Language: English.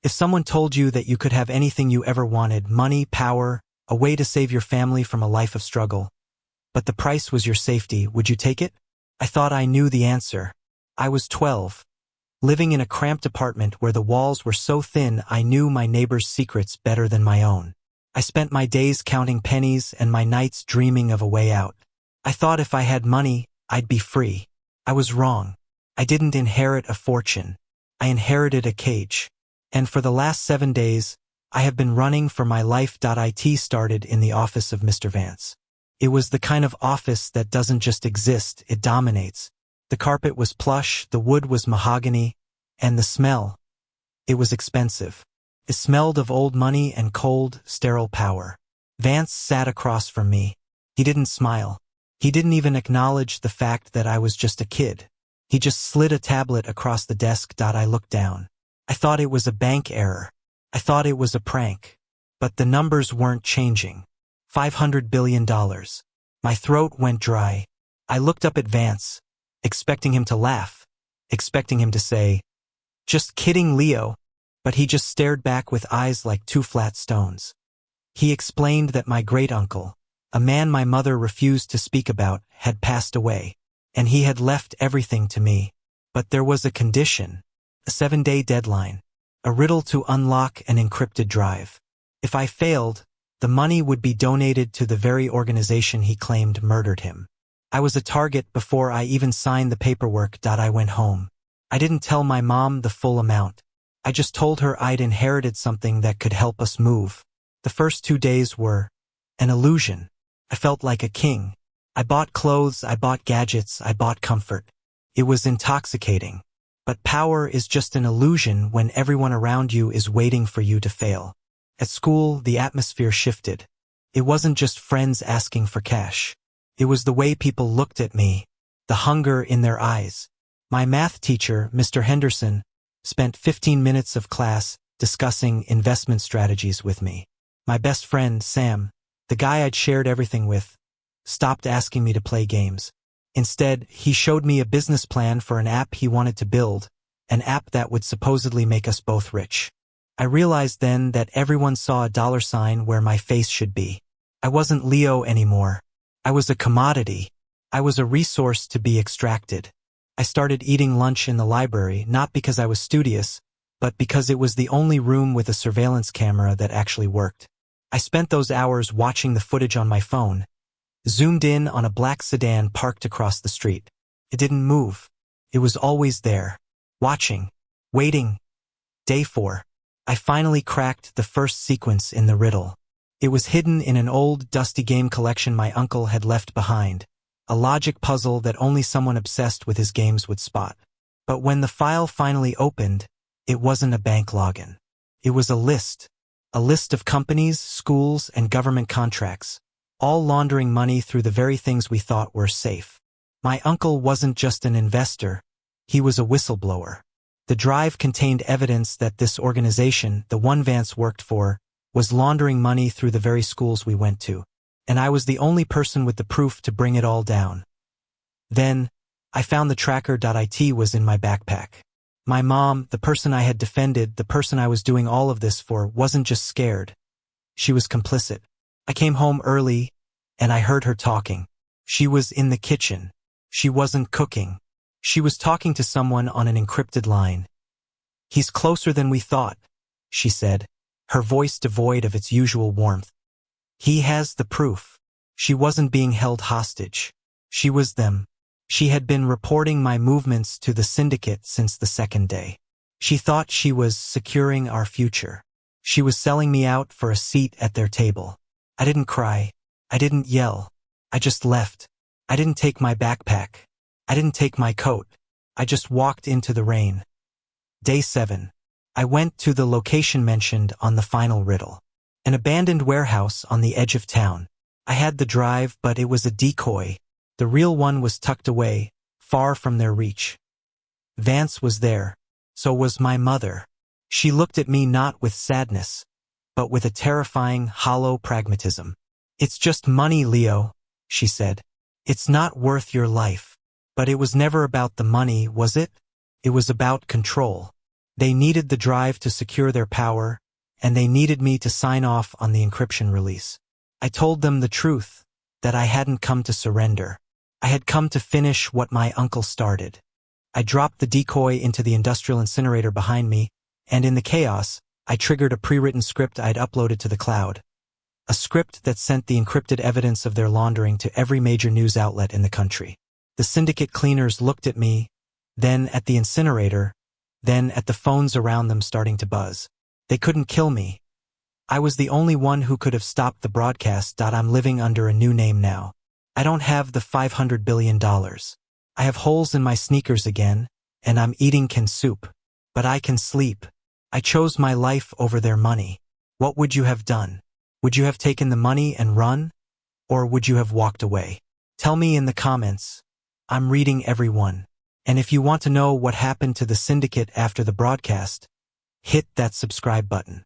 If someone told you that you could have anything you ever wanted, money, power, a way to save your family from a life of struggle, but the price was your safety, would you take it? I thought I knew the answer. I was 12, living in a cramped apartment where the walls were so thin I knew my neighbor's secrets better than my own. I spent my days counting pennies and my nights dreaming of a way out. I thought if I had money, I'd be free. I was wrong. I didn't inherit a fortune. I inherited a cage. And for the last 7 days, I have been running for my life. It started in the office of Mr. Vance. It was the kind of office that doesn't just exist, it dominates. The carpet was plush, the wood was mahogany, and the smell, it was expensive. It smelled of old money and cold, sterile power. Vance sat across from me. He didn't smile. He didn't even acknowledge the fact that I was just a kid. He just slid a tablet across the desk. I looked down. I thought it was a bank error. I thought it was a prank. But the numbers weren't changing. $500 billion. My throat went dry. I looked up at Vance, expecting him to laugh, expecting him to say, "Just kidding, Leo," but he just stared back with eyes like two flat stones. He explained that my great-uncle, a man my mother refused to speak about, had passed away, and he had left everything to me. But there was a condition, a 7-day deadline, a riddle to unlock an encrypted drive. If I failed, the money would be donated to the very organization he claimed murdered him. I was a target before I even signed the paperwork. I went home. I didn't tell my mom the full amount. I just told her I'd inherited something that could help us move. The first 2 days were an illusion. I felt like a king. I bought clothes, I bought gadgets, I bought comfort. It was intoxicating. But power is just an illusion when everyone around you is waiting for you to fail. At school, the atmosphere shifted. It wasn't just friends asking for cash. It was the way people looked at me, the hunger in their eyes. My math teacher, Mr. Henderson, spent 15 minutes of class discussing investment strategies with me. My best friend, Sam, the guy I'd shared everything with, stopped asking me to play games. Instead, he showed me a business plan for an app he wanted to build, an app that would supposedly make us both rich. I realized then that everyone saw a dollar sign where my face should be. I wasn't Leo anymore. I was a commodity. I was a resource to be extracted. I started eating lunch in the library, not because I was studious, but because it was the only room with a surveillance camera that actually worked. I spent those hours watching the footage on my phone, zoomed in on a black sedan parked across the street. It didn't move. It was always there, watching, waiting. Day 4. I finally cracked the first sequence in the riddle. It was hidden in an old, dusty game collection my uncle had left behind, a logic puzzle that only someone obsessed with his games would spot. But when the file finally opened, it wasn't a bank login. It was a list of companies, schools, and government contracts, all laundering money through the very things we thought were safe. My uncle wasn't just an investor, he was a whistleblower. The drive contained evidence that this organization, the one Vance worked for, was laundering money through the very schools we went to, and I was the only person with the proof to bring it all down. Then, I found the tracker. It was in my backpack. My mom, the person I had defended, the person I was doing all of this for, wasn't just scared. She was complicit. I came home early, and I heard her talking. She was in the kitchen. She wasn't cooking. She was talking to someone on an encrypted line. "He's closer than we thought," she said, her voice devoid of its usual warmth. "He has the proof." She wasn't being held hostage. She was them. She had been reporting my movements to the syndicate since the second day. She thought she was securing our future. She was selling me out for a seat at their table. I didn't cry. I didn't yell. I just left. I didn't take my backpack. I didn't take my coat. I just walked into the rain. Day 7. I went to the location mentioned on the final riddle. An abandoned warehouse on the edge of town. I had the drive, but it was a decoy. The real one was tucked away, far from their reach. Vance was there. So was my mother. She looked at me not with sadness, but with a terrifying, hollow pragmatism. "It's just money, Leo," she said. "It's not worth your life." But it was never about the money, was it? It was about control. They needed the drive to secure their power, and they needed me to sign off on the encryption release. I told them the truth, that I hadn't come to surrender. I had come to finish what my uncle started. I dropped the decoy into the industrial incinerator behind me, and in the chaos, I triggered a pre-written script I'd uploaded to the cloud. A script that sent the encrypted evidence of their laundering to every major news outlet in the country. The syndicate cleaners looked at me, then at the incinerator, then at the phones around them starting to buzz. They couldn't kill me. I was the only one who could have stopped the broadcast. I'm living under a new name now. I don't have the $500 billion. I have holes in my sneakers again, and I'm eating canned soup. But I can sleep. I chose my life over their money. What would you have done? Would you have taken the money and run? Or would you have walked away? Tell me in the comments. I'm reading every one. And if you want to know what happened to the syndicate after the broadcast, hit that subscribe button.